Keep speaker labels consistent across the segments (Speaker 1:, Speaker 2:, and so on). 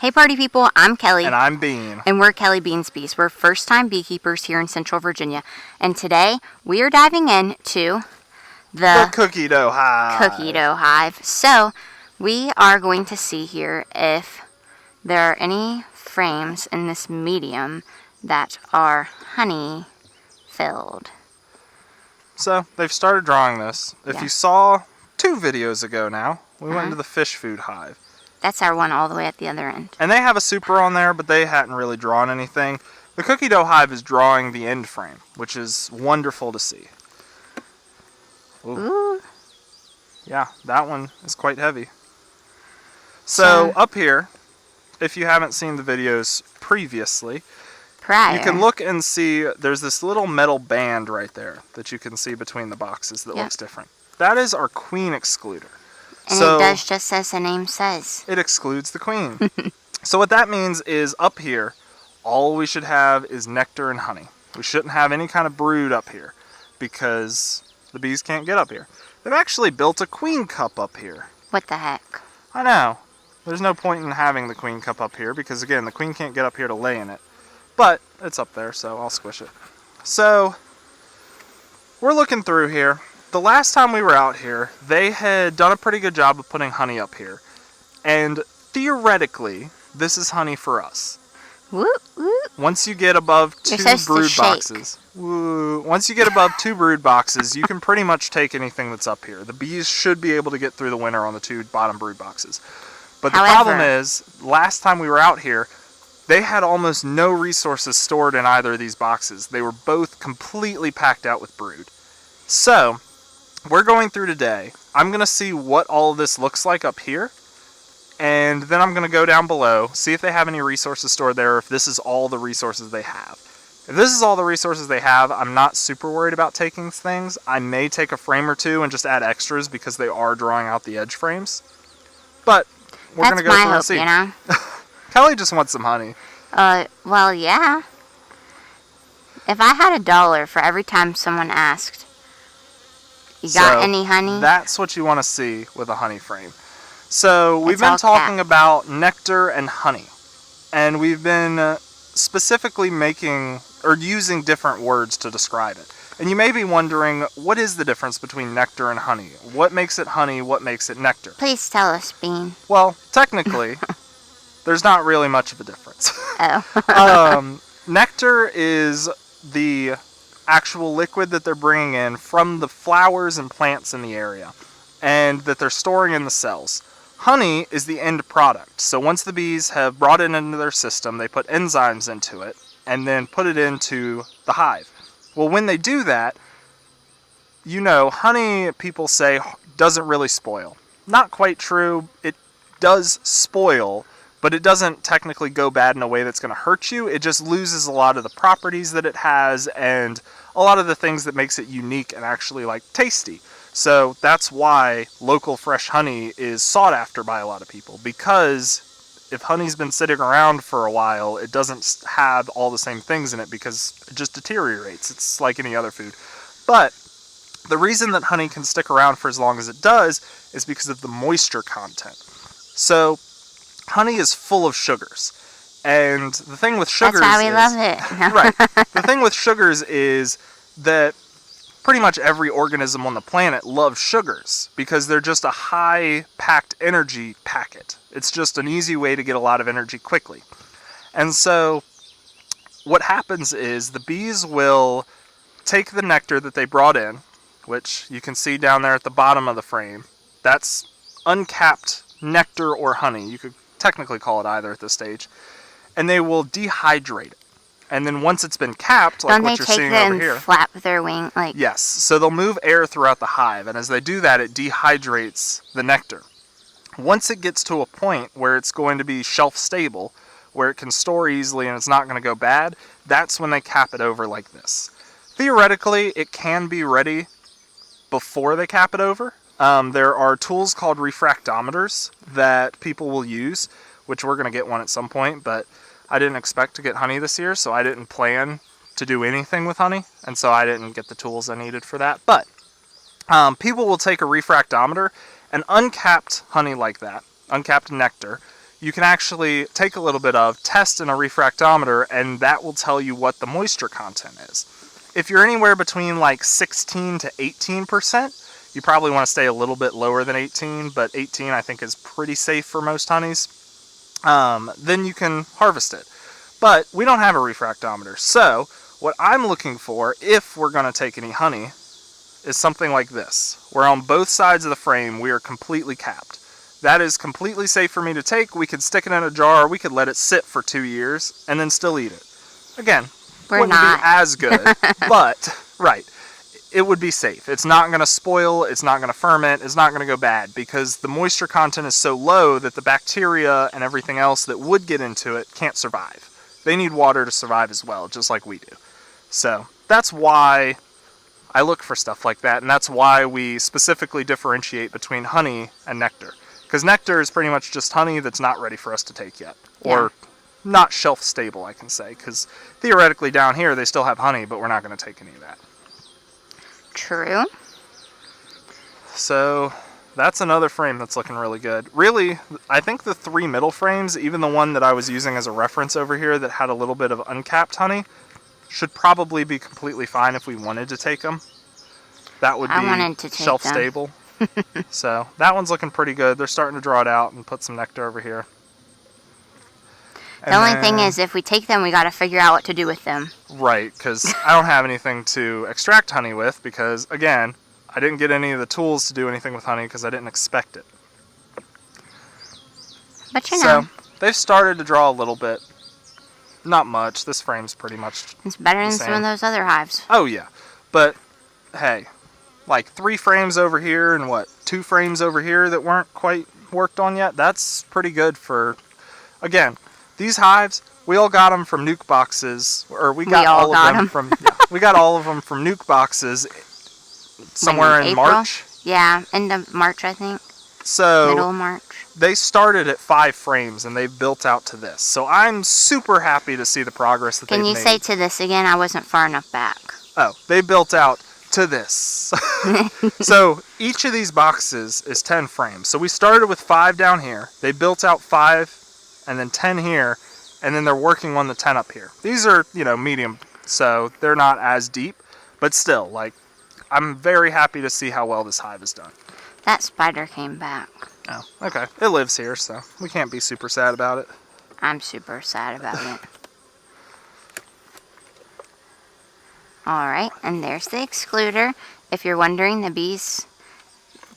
Speaker 1: Hey party people, I'm Kelly.
Speaker 2: And I'm Bean.
Speaker 1: And we're Kelly Bean's Bees. We're first-time beekeepers here in Central Virginia. And today, we are diving into the
Speaker 2: cookie dough hive.
Speaker 1: So, we are going to see here if there are any frames in this medium that are honey filled.
Speaker 2: So, they've started drawing this. If you saw 2 videos ago now, we went into the fish food hive.
Speaker 1: That's our one all the way at the other end.
Speaker 2: And they have a super on there, but they hadn't really drawn anything. The cookie dough hive is drawing the end frame, which is wonderful to see.
Speaker 1: Ooh.
Speaker 2: Yeah, that one is quite heavy. So up here, if you haven't seen the videos previously, you can look and see there's this little metal band right there that you can see between the boxes that looks different. That is our queen excluder.
Speaker 1: And it does just as the name says.
Speaker 2: It excludes the queen. So what that means is up here, all we should have is nectar and honey. We shouldn't have any kind of brood up here because the bees can't get up here. They've actually built a queen cup up here.
Speaker 1: What the heck?
Speaker 2: I know. There's no point in having the queen cup up here because, again, the queen can't get up here to lay in it. But it's up there, so I'll squish it. So we're looking through here. The last time we were out here, they had done a pretty good job of putting honey up here. And theoretically, this is honey for us.
Speaker 1: Whoop, whoop.
Speaker 2: Once you get above 2 brood boxes, once you get above 2 brood boxes, you can pretty much take anything that's up here. The bees should be able to get through the winter on the 2 bottom brood boxes. But the problem is, last time we were out here, they had almost no resources stored in either of these boxes. They were both completely packed out with brood. So we're going through today. I'm going to see what all of this looks like up here. And then I'm going to go down below, see if they have any resources stored there, or if this is all the resources they have. If this is all the resources they have, I'm not super worried about taking things. I may take a frame or 2 and just add extras because they are drawing out the edge frames. But we're going to go through and see.
Speaker 1: That's my hope, you know?
Speaker 2: Kelly just wants some honey.
Speaker 1: Well, yeah. If I had $1 for every time someone asked, you got any honey?
Speaker 2: That's what you want to see with a honey frame. So we've been talking about nectar and honey. And we've been specifically making or using different words to describe it. And you may be wondering, what is the difference between nectar and honey? What makes it honey? What makes it nectar?
Speaker 1: Please tell us, Bean.
Speaker 2: Well, technically, there's not really much of a difference.
Speaker 1: Oh.
Speaker 2: Nectar is the actual liquid that they're bringing in from the flowers and plants in the area, and that they're storing in the cells. Honey is the end product. So once the bees have brought it into their system, they put enzymes into it, and then put it into the hive. Well, when they do that, you know, honey, people say, doesn't really spoil. Not quite true. It does spoil, but it doesn't technically go bad in a way that's going to hurt you. It just loses a lot of the properties that it has and a lot of the things that makes it unique and actually, like, tasty. So that's why local fresh honey is sought after by a lot of people, because if honey's been sitting around for a while, it doesn't have all the same things in it because it just deteriorates. It's like any other food. But the reason that honey can stick around for as long as it does is because of the moisture content. So honey is full of sugars. And the thing with sugars
Speaker 1: That's why we love it.
Speaker 2: Right. The thing with sugars is that pretty much every organism on the planet loves sugars because they're just a high-packed energy packet. It's just an easy way to get a lot of energy quickly. And so what happens is the bees will take the nectar that they brought in, which you can see down there at the bottom of the frame. That's uncapped nectar or honey. You could technically call it either at this stage. And they will dehydrate it. And then once it's been capped, like what you're seeing over here.
Speaker 1: Don't they take it and flap their wing?
Speaker 2: Yes. So they'll move air throughout the hive. And as they do that, it dehydrates the nectar. Once it gets to a point where it's going to be shelf stable, where it can store easily and it's not going to go bad, that's when they cap it over like this. Theoretically, it can be ready before they cap it over. There are tools called refractometers that people will use, which we're going to get one at some point, but I didn't expect to get honey this year, so I didn't plan to do anything with honey, and so I didn't get the tools I needed for that. But people will take a refractometer and uncapped honey like that, uncapped nectar, you can actually take a little bit of, test in a refractometer, and that will tell you what the moisture content is. If you're anywhere between like 16 to 18%, you probably want to stay a little bit lower than 18, but 18 I think is pretty safe for most honeys. Then you can harvest it. But we don't have a refractometer, so what I'm looking for, if we're going to take any honey, is something like this, where on both sides of the frame we are completely capped. That is completely safe for me to take. We could stick it in a jar, we could let it sit for 2 years, and then still eat it. Again, wouldn't be as good, but, right, it would be safe. It's not going to spoil, it's not going to ferment, it's not going to go bad, because the moisture content is so low that the bacteria and everything else that would get into it can't survive. They need water to survive as well, just like we do. So, that's why I look for stuff like that, and that's why we specifically differentiate between honey and nectar. Because nectar is pretty much just honey that's not ready for us to take yet. Or not shelf stable, I can say. Because theoretically down here they still have honey, but we're not going to take any of that.
Speaker 1: True.
Speaker 2: So that's another frame that's looking really good. Really, I think the 3 middle frames, even the one that I was using as a reference over here that had a little bit of uncapped honey, should probably be completely fine if we wanted to take them. That would be shelf stable. So that one's looking pretty good. They're starting to draw it out and put some nectar over here.
Speaker 1: The only thing is, if we take them, we got to figure out what to do with them. Right,
Speaker 2: because I don't have anything to extract honey with because, again, I didn't get any of the tools to do anything with honey because I didn't expect it.
Speaker 1: But you know.
Speaker 2: So they've started to draw a little bit. Not much. This frame's pretty much
Speaker 1: it's better than some of those other hives.
Speaker 2: Oh, yeah. But, hey, like 3 frames over here and 2 frames over here that weren't quite worked on yet? That's pretty good for, again, these hives, we all got them from nuke boxes, or we got all of them from, we got all of them from nuke boxes somewhere in March.
Speaker 1: Yeah, end of March, I think.
Speaker 2: So,
Speaker 1: middle of March.
Speaker 2: They started at 5 frames and they've built out to this. So I'm super happy to see the progress that they've made.
Speaker 1: Can you say to this again? I wasn't far enough back.
Speaker 2: Oh, they built out to this. So each of these boxes is 10 frames. So we started with 5 down here. They built out 5 and then 10 here, and then they're working on the 10 up here. These are, medium, so they're not as deep, but still, I'm very happy to see how well this hive is done.
Speaker 1: That spider came back.
Speaker 2: Oh, okay. It lives here, so we can't be super sad about it.
Speaker 1: I'm super sad about it. Alright, and there's the excluder. If you're wondering, the bees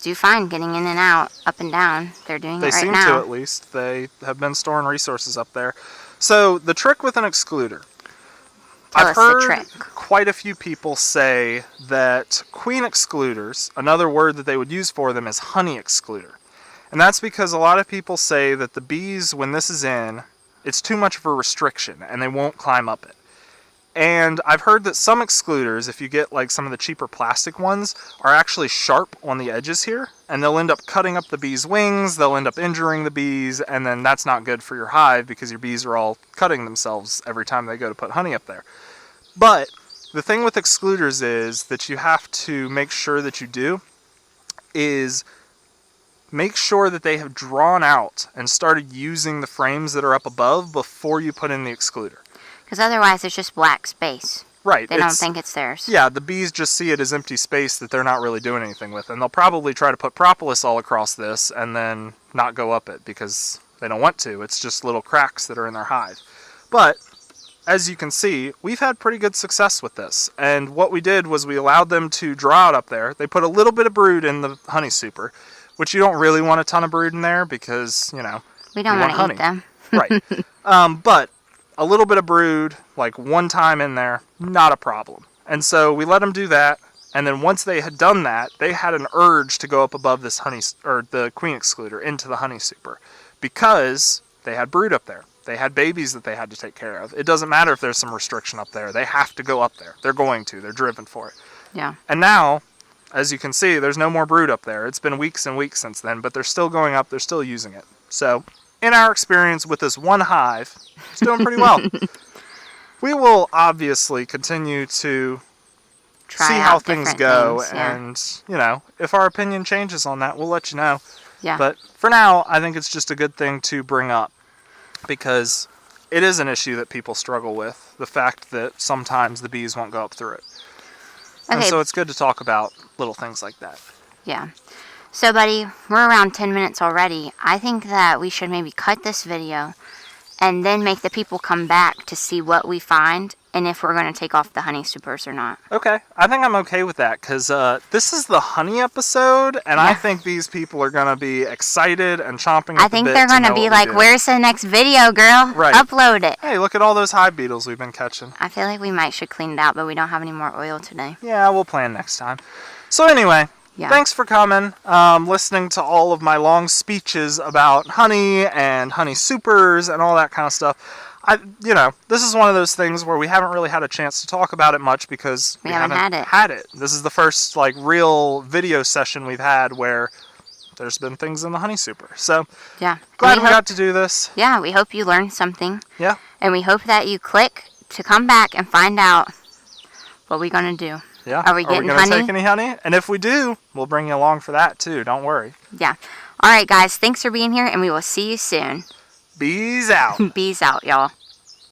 Speaker 1: do fine getting in and out, up and down. They're doing it right now.
Speaker 2: They seem to, at least. They have been storing resources up there. So, the trick with an excluder. I've heard quite a few people say that queen excluders, another word that they would use for them is honey excluder. And that's because a lot of people say that the bees, when this is in, it's too much of a restriction and they won't climb up it. And I've heard that some excluders, if you get some of the cheaper plastic ones, are actually sharp on the edges here, and they'll end up cutting up the bees' wings, they'll end up injuring the bees, and then that's not good for your hive because your bees are all cutting themselves every time they go to put honey up there. But the thing with excluders is that you have to make sure that you do is make sure that they have drawn out and started using the frames that are up above before you put in the excluder.
Speaker 1: Because otherwise it's just black space.
Speaker 2: Right.
Speaker 1: They don't think it's theirs.
Speaker 2: Yeah, the bees just see it as empty space that they're not really doing anything with. And they'll probably try to put propolis all across this and then not go up it because they don't want to. It's just little cracks that are in their hive. But, as you can see, we've had pretty good success with this. And what we did was we allowed them to draw out up there. They put a little bit of brood in the honey super, which you don't really want a ton of brood in there because,
Speaker 1: we don't want to eat them.
Speaker 2: Right. But a little bit of brood, one time in there, not a problem. And so we let them do that, and then once they had done that, they had an urge to go up above this honey, or the queen excluder, into the honey super, because they had brood up there. They had babies that they had to take care of. It doesn't matter if there's some restriction up there. They have to go up there. They're going to. They're driven for it.
Speaker 1: Yeah.
Speaker 2: And now, as you can see, there's no more brood up there. It's been weeks and weeks since then, but they're still going up. They're still using it. So, in our experience with this one hive, it's doing pretty well. We will obviously continue to see how things go, and, if our opinion changes on that, we'll let you know.
Speaker 1: Yeah.
Speaker 2: But for now, I think it's just a good thing to bring up because it is an issue that people struggle with, the fact that sometimes the bees won't go up through it. And
Speaker 1: Okay.
Speaker 2: so it's good to talk about little things like that.
Speaker 1: Yeah. So, buddy, we're around 10 minutes already. I think that we should maybe cut this video and then make the people come back to see what we find and if we're going to take off the honey supers or not.
Speaker 2: Okay, I think I'm okay with that because this is the honey episode, and I think these people are going to be excited and chomping at the bit.
Speaker 1: They're going to be like, where's the next video, girl?
Speaker 2: Right.
Speaker 1: Upload it.
Speaker 2: Hey, look at all those hive beetles we've been catching.
Speaker 1: I feel like we should clean it out, but we don't have any more oil today.
Speaker 2: Yeah, we'll plan next time. So anyway, thanks for coming, listening to all of my long speeches about honey and honey supers and all that kind of stuff. This is one of those things where we haven't really had a chance to talk about it much because we haven't had it. This is the first real video session we've had where there's been things in the honey super. So glad we got to do this.
Speaker 1: Yeah, we hope you learned something.
Speaker 2: Yeah.
Speaker 1: And we hope that you click to come back and find out what we're going to do.
Speaker 2: Yeah.
Speaker 1: Are we going
Speaker 2: to take any honey? And if we do, we'll bring you along for that too. Don't worry.
Speaker 1: Yeah. All right, guys. Thanks for being here, and we will see you soon.
Speaker 2: Bees out.
Speaker 1: Bees out, y'all.